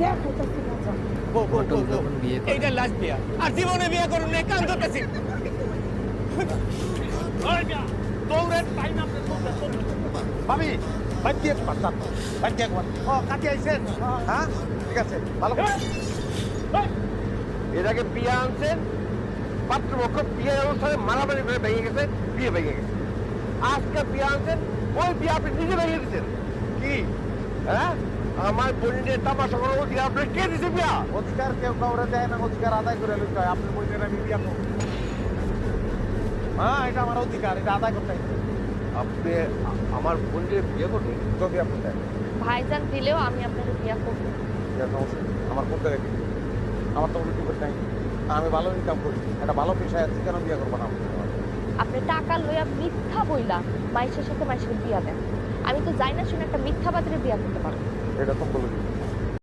দেখাইতাছি মজা। এইটা লাস্ট বিয়া আর জীবনে বিয়া করুন না কান ধরতেছি ভাবি বাচ্চি একবার বাচ্চি একবার ও কাটি আইছেন হ্যাঁ ঠিক আছে ভালো এর আগে বিয়ে আনছেন পাত্রপক্ষ বিয়ের অনুষ্ঠানে মারামারি করে ভেঙে গেছে বিয়ে ভেঙে গেছে আজকে বিয়ে আনছেন ওই বিয়ে আপনি নিজে ভেঙে দিচ্ছেন কি হ্যাঁ আমার বোনের তামাশা করার অধিকার আপনি কে দিছে বিয়া অধিকার কেউ কাউরে দেয় না অধিকার আদায় করে লইতে হয় আপনি বলছেন আমি বিয়া করব হ্যাঁ এটা আমার অধিকার এটা আদায় করতে হবে আপনি আমার বোনের বিয়ে করবেন তো বিয়া করতে হবে ভাইজান দিলেও আমি আপনাকে বিয়া করব। বিয়া সমস্যা নেই। আমার করতে রেখে আমার তো কোনো টিকিট নাই আমি ভালো ইনকাম করি একটা ভালো পেশায় আছি কেন বিয়া করবো না আপনি টাকা লইয়া মিথ্যা বইলা মাইশের সাথে মাইশের বিয়া দেন। আমি তো যাই না শুনে একটা মিথ্যাবাদীর বিয়া করতে পারবো। এটা তো বলে দিই